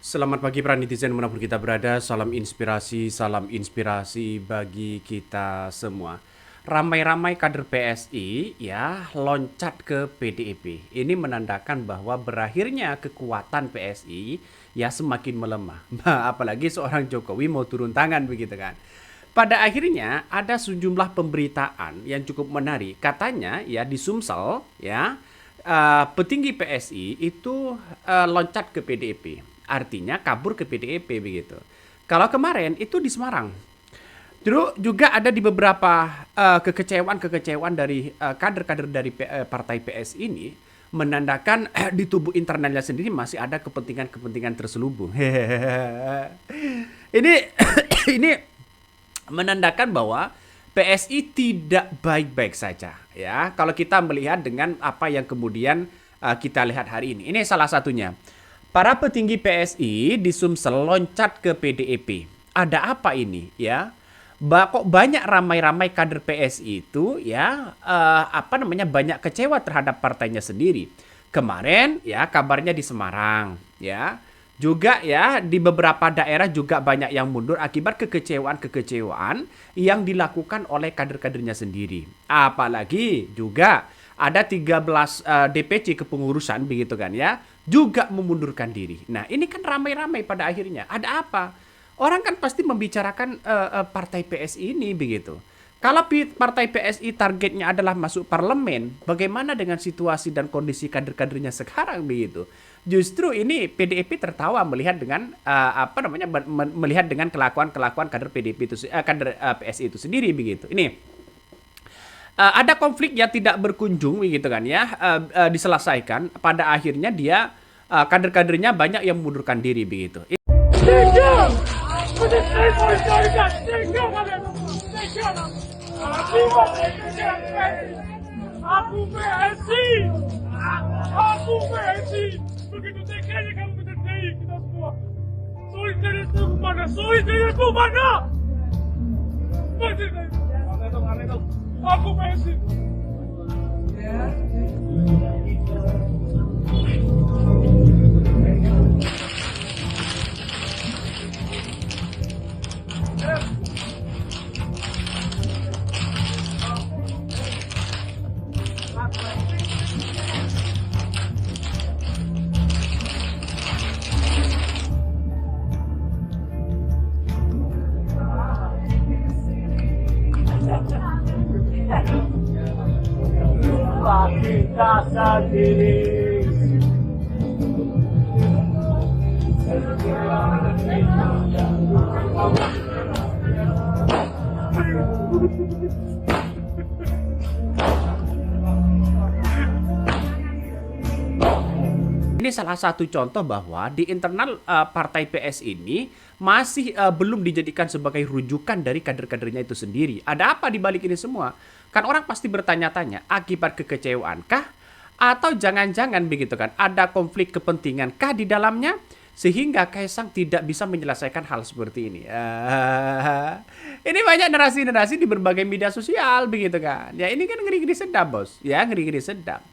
Selamat pagi para netizen dimanapun kita berada, salam inspirasi bagi kita semua. Ramai-ramai kader PSI ya loncat ke PDIP. Ini menandakan bahwa berakhirnya kekuatan PSI ya semakin melemah. Apalagi seorang Jokowi mau turun tangan begitu kan. Pada akhirnya ada sejumlah pemberitaan yang cukup menarik. Katanya ya di Sumsel ya petinggi PSI itu loncat ke PDIP. Artinya kabur ke PDIP begitu. Kalau kemarin itu di Semarang. Terus juga ada di beberapa kekecewaan dari kader-kader dari partai PS ini menandakan di tubuh internalnya sendiri masih ada kepentingan-kepentingan terselubung. Ini ini menandakan bahwa PSI tidak baik-baik saja ya. Kalau kita melihat dengan apa yang kemudian kita lihat hari ini. Ini salah satunya. Para petinggi PSI di Sumsel loncat ke PDIP. Ada apa ini ya? Kok banyak ramai-ramai kader PSI itu ya banyak kecewa terhadap partainya sendiri. Kemarin ya kabarnya di Semarang ya. Juga ya di beberapa daerah juga banyak yang mundur akibat kekecewaan yang dilakukan oleh kader-kadernya sendiri. Apalagi juga ada 13 DPC kepengurusan begitu kan ya, juga memundurkan diri. Nah ini kan ramai-ramai pada akhirnya. Ada apa? Orang kan pasti membicarakan partai PSI ini begitu. Kalau partai PSI targetnya adalah masuk parlemen, bagaimana dengan situasi dan kondisi kader-kadernya sekarang begitu? Justru ini PDIP tertawa melihat dengan melihat dengan kelakuan kader PDIP itu kader PSI itu sendiri begitu. Ini ada konflik yang tidak berkunjung begitu kan ya diselesaikan. Pada akhirnya dia kader-kadernya banyak yang mengundurkan diri begitu. Aku PSI. Begitu teganya kamu mencederai kita semua. Solidaritasku mana? Aku PSI. Kita sendiri. Ini salah satu contoh bahwa di internal partai PS ini masih belum dijadikan sebagai rujukan dari kader-kadernya itu sendiri. Ada apa di balik ini semua? Kan orang pasti bertanya-tanya, akibat kekecewaan kah? Atau jangan-jangan begitu kan, ada konflik kepentingan kah di dalamnya? Sehingga Kaisang tidak bisa menyelesaikan hal seperti ini. Ini banyak narasi-narasi di berbagai media sosial begitu kan. Ya ini kan ngeri-ngeri sedap bos. Ya ngeri-ngeri sedap.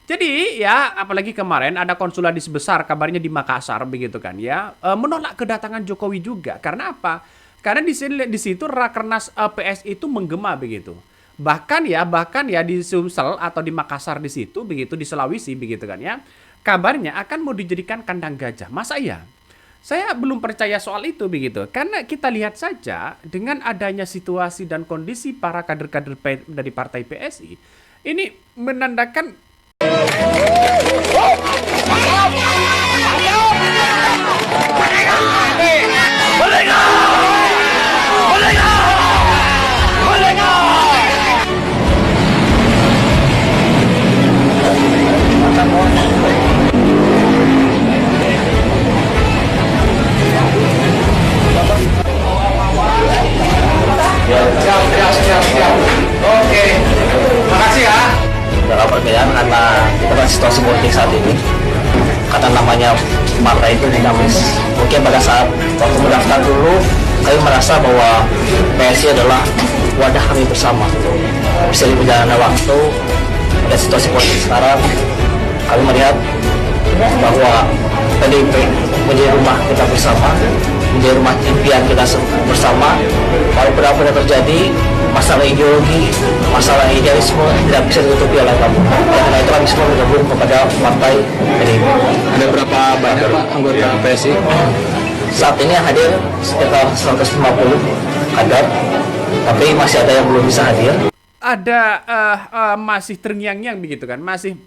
Jadi ya apalagi kemarin ada konsulat besar kabarnya di Makassar begitu kan ya. Menolak kedatangan Jokowi juga. Karena apa? Karena di situ Rakernas PSI itu menggema begitu. Bahkan ya di Sumsel atau di Makassar di situ begitu di Sulawesi begitu kan ya. Kabarnya akan mau dijadikan kandang gajah. Masa iya? Saya belum percaya soal itu begitu. Karena kita lihat saja dengan adanya situasi dan kondisi para kader-kader dari partai PSI ini menandakan Siap. Oke. Makasih ya. Dalam perbedaan karena kita kan situasi politik saat ini. Kata namanya partai itu dinamis. Mungkin pada saat waktu mendaftar dulu, kami merasa bahwa PSI adalah wadah kami bersama. Bisa di perjalanan waktu dan situasi politik sekarang, kami melihat bahwa PDIP menjadi rumah kita bersama, menjadi rumah impian kita bersama. Walaupun apa yang terjadi, masalah ideologi, masalah idealisme tidak bisa ditutupi oleh kami. Karena itu kami semua bergabung kepada partai PDIP. Ada berapa banyak Pak anggota PSI? Saat ini yang hadir sekitar 150 kader, tapi masih ada yang belum bisa hadir. Ada masih terngiang-ngiang begitu kan, masih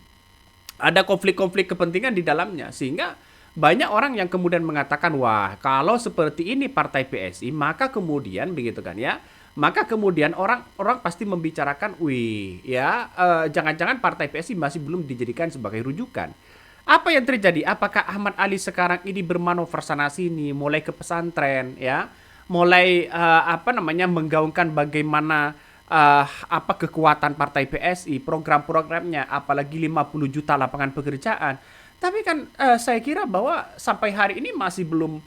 ada konflik-konflik kepentingan di dalamnya, sehingga banyak orang yang kemudian mengatakan, wah kalau seperti ini partai PSI, maka kemudian begitu kan ya, maka kemudian orang pasti membicarakan, wih ya jangan-jangan partai PSI masih belum dijadikan sebagai rujukan. Apa yang terjadi? Apakah Ahmad Ali sekarang ini bermanuver sana sini, mulai ke pesantren ya, mulai menggaungkan bagaimana kekuatan partai PSI, program-programnya, apalagi 50 juta lapangan pekerjaan. Tapi kan saya kira bahwa sampai hari ini masih belum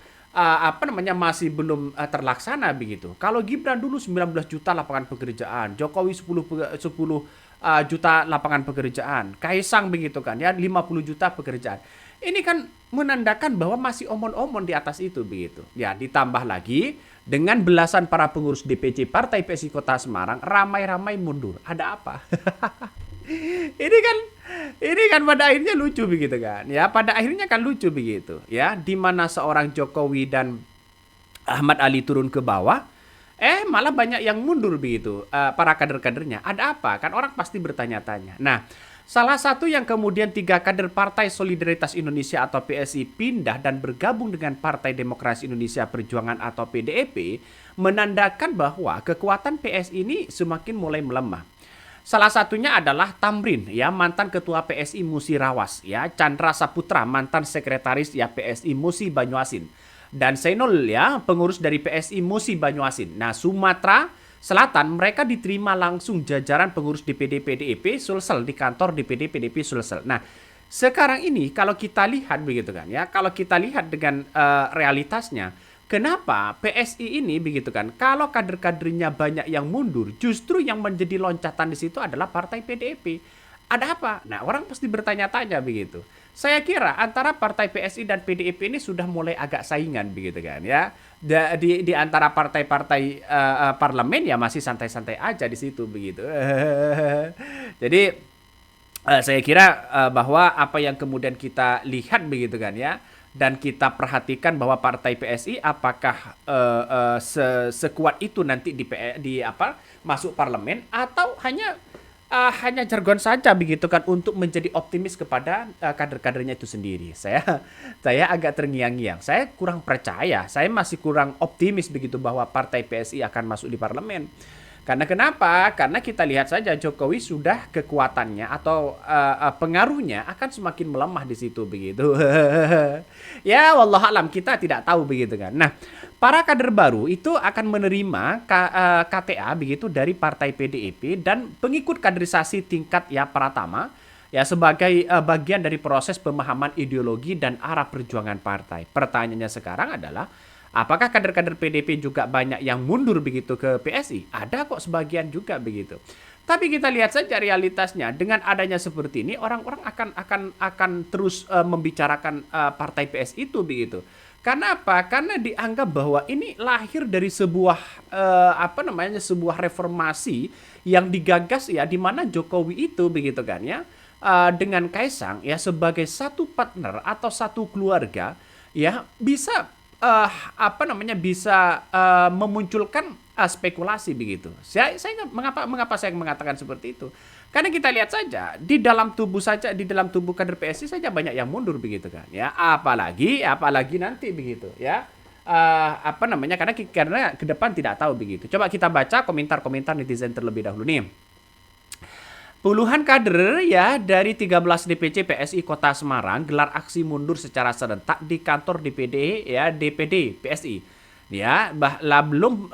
terlaksana begitu. Kalau Gibran dulu 19 juta lapangan pekerjaan, Jokowi 10 juta lapangan pekerjaan, Kaisang begitu kan ya 50 juta pekerjaan. Ini kan menandakan bahwa masih omon-omon di atas itu begitu. Ya, ditambah lagi dengan belasan para pengurus DPC Partai PSI Kota Semarang ramai-ramai mundur. Ada apa? Ini kan pada akhirnya lucu begitu kan. Ya, pada akhirnya kan lucu begitu, ya, di mana seorang Jokowi dan Ahmad Ali turun ke bawah, malah banyak yang mundur begitu, para kader-kadernya. Ada apa? Kan orang pasti bertanya-tanya. Nah, salah satu yang kemudian 3 kader Partai Solidaritas Indonesia atau PSI pindah dan bergabung dengan Partai Demokrasi Indonesia Perjuangan atau PDIP menandakan bahwa kekuatan PSI ini semakin mulai melemah. Salah satunya adalah Tamrin, ya, mantan ketua PSI Musi Rawas, ya, Chandra Saputra, mantan sekretaris ya PSI Musi Banyuasin, dan Zainul, ya, pengurus dari PSI Musi Banyuasin. Nah, Sumatera Selatan mereka diterima langsung jajaran pengurus DPD PDIP Sulsel di kantor DPD PDIP Sulsel. Nah, sekarang ini kalau kita lihat begitu kan ya, kalau kita lihat dengan realitasnya, kenapa PSI ini begitu kan, kalau kader-kadernya banyak yang mundur, justru yang menjadi loncatan di situ adalah partai PDIP. Ada apa? Nah, orang pasti bertanya-tanya begitu. Saya kira antara partai PSI dan PDIP ini sudah mulai agak saingan begitu kan ya. Di antara partai-partai parlemen ya masih santai-santai aja di situ begitu. Jadi saya kira bahwa apa yang kemudian kita lihat begitu kan ya, dan kita perhatikan bahwa partai PSI apakah sekuat itu nanti masuk parlemen, atau hanya jargon saja begitu kan untuk menjadi optimis kepada kader-kadernya itu sendiri. Saya agak terngiang-ngiang. Saya kurang percaya. Saya masih kurang optimis begitu bahwa partai PSI akan masuk di parlemen. Karena kenapa? Karena kita lihat saja Jokowi sudah kekuatannya atau pengaruhnya akan semakin melemah di situ begitu. Ya, wallahualam, kita tidak tahu begitu kan. Nah, para kader baru itu akan menerima KTA begitu dari partai PDIP dan pengikut kaderisasi tingkat ya pratama ya sebagai bagian dari proses pemahaman ideologi dan arah perjuangan partai. Pertanyaannya sekarang adalah, apakah kader-kader PDIP juga banyak yang mundur begitu ke PSI? Ada kok sebagian juga begitu. Tapi kita lihat saja realitasnya, dengan adanya seperti ini orang-orang akan terus membicarakan partai PSI itu begitu. Karena apa? Karena dianggap bahwa ini lahir dari sebuah sebuah reformasi yang digagas ya, di mana Jokowi itu begitu kan ya, dengan Kaisang ya sebagai satu partner atau satu keluarga ya bisa memunculkan spekulasi begitu. Mengapa saya mengatakan seperti itu? Karena kita lihat saja di dalam tubuh kader PSI saja banyak yang mundur begitu kan ya. Apalagi nanti begitu ya. Karena ke depan tidak tahu begitu. Coba kita baca komentar-komentar netizen terlebih dahulu nih. Puluhan kader ya dari 13 DPC PSI Kota Semarang gelar aksi mundur secara serentak di kantor DPD PSI. Ya, belum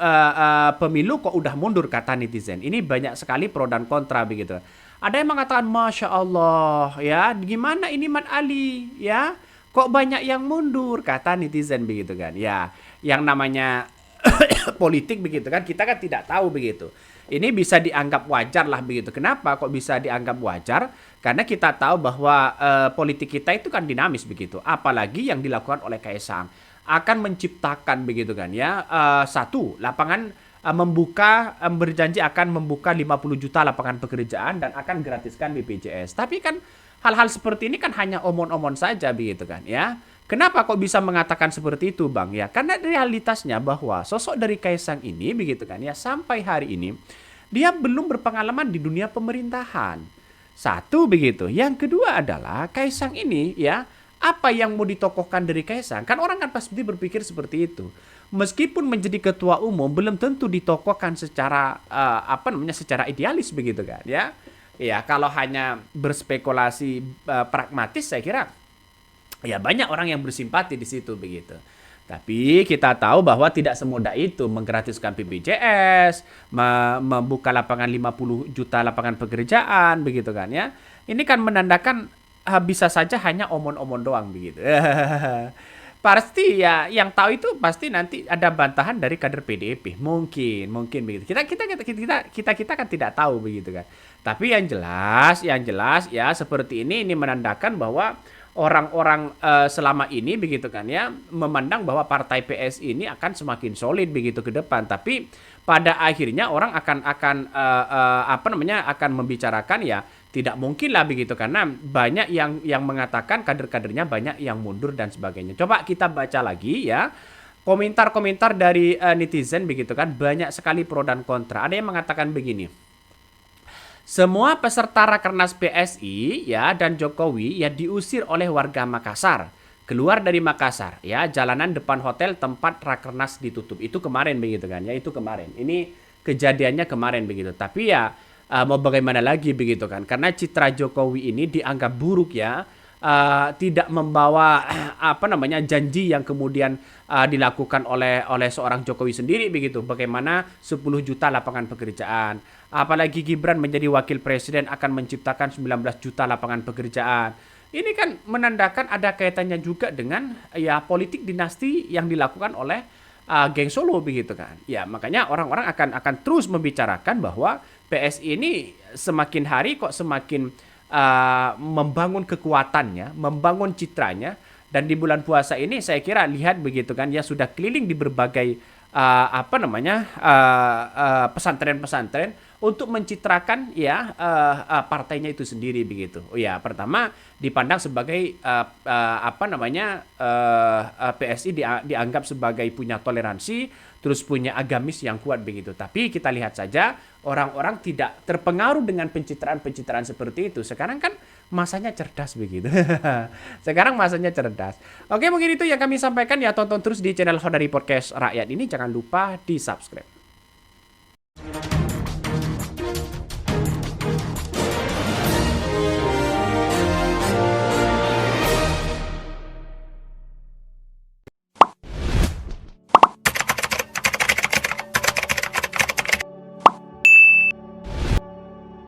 pemilu kok udah mundur, kata netizen. Ini banyak sekali pro dan kontra begitu. Ada yang mengatakan Masya Allah ya, gimana ini Mat Ali ya, kok banyak yang mundur, kata netizen begitu kan. Ya, yang namanya politik begitu kan, kita kan tidak tahu begitu. Ini bisa dianggap wajar lah begitu. Kenapa kok bisa dianggap wajar? Karena kita tahu bahwa politik kita itu kan dinamis begitu. Apalagi yang dilakukan oleh Kaisang akan menciptakan begitu kan ya. Satu, lapangan berjanji akan membuka 50 juta lapangan pekerjaan dan akan gratiskan BPJS. Tapi kan hal-hal seperti ini kan hanya omong-omong saja begitu kan ya. Kenapa kok bisa mengatakan seperti itu Bang? Ya, karena realitasnya bahwa sosok dari Kaisang ini begitu kan ya, sampai hari ini dia belum berpengalaman di dunia pemerintahan. Satu begitu. Yang kedua adalah Kaisang ini ya, apa yang mau ditokohkan dari Kaisang? Kan orang kan pasti berpikir seperti itu. Meskipun menjadi ketua umum belum tentu ditokohkan secara secara idealis begitu kan ya. Ya, kalau hanya berspekulasi pragmatis saya kira ya banyak orang yang bersimpati di situ begitu. Tapi kita tahu bahwa tidak semudah itu menggratiskan BPJS, membuka lapangan 50 juta lapangan pekerjaan begitu kan ya. Ini kan menandakan bisa saja hanya omong-omong doang begitu. Pasti ya yang tahu itu pasti nanti ada bantahan dari kader PDIP. Mungkin begitu. Kita kan tidak tahu begitu kan. Tapi yang jelas ya seperti ini menandakan bahwa orang-orang selama ini begitu kan ya memandang bahwa partai PSI ini akan semakin solid begitu ke depan, tapi pada akhirnya orang akan membicarakan ya tidak mungkin lah begitu karena banyak yang mengatakan kader-kadernya banyak yang mundur dan sebagainya. Coba kita baca lagi ya komentar-komentar dari netizen begitu kan, banyak sekali pro dan kontra. Ada yang mengatakan begini. Semua peserta Rakernas PSI ya dan Jokowi ya diusir oleh warga Makassar. Keluar dari Makassar ya, jalanan depan hotel tempat Rakernas ditutup. Itu kemarin begitu kan ya, itu kemarin. Ini kejadiannya kemarin begitu. Tapi ya mau bagaimana lagi begitu kan. Karena citra Jokowi ini dianggap buruk ya. Tidak membawa janji yang kemudian dilakukan oleh seorang Jokowi sendiri begitu. Bagaimana 10 juta lapangan pekerjaan. Apalagi Gibran menjadi wakil presiden akan menciptakan 19 juta lapangan pekerjaan. Ini kan menandakan ada kaitannya juga dengan ya politik dinasti yang dilakukan oleh geng Solo begitu kan. Ya makanya orang-orang akan terus membicarakan bahwa PSI ini semakin hari kok semakin membangun kekuatannya, membangun citranya, dan di bulan puasa ini saya kira lihat begitu kan ya sudah keliling di berbagai pesantren-pesantren untuk mencitrakan ya partainya itu sendiri begitu. Oh ya, pertama dipandang sebagai PSI dianggap sebagai punya toleransi, terus punya agamis yang kuat begitu. Tapi kita lihat saja orang-orang tidak terpengaruh dengan pencitraan-pencitraan seperti itu. Sekarang kan masanya cerdas begitu. Sekarang masanya cerdas. Oke, mungkin itu yang kami sampaikan ya. Tonton terus di channel Hodari Podcast Rakyat ini. Jangan lupa di subscribe.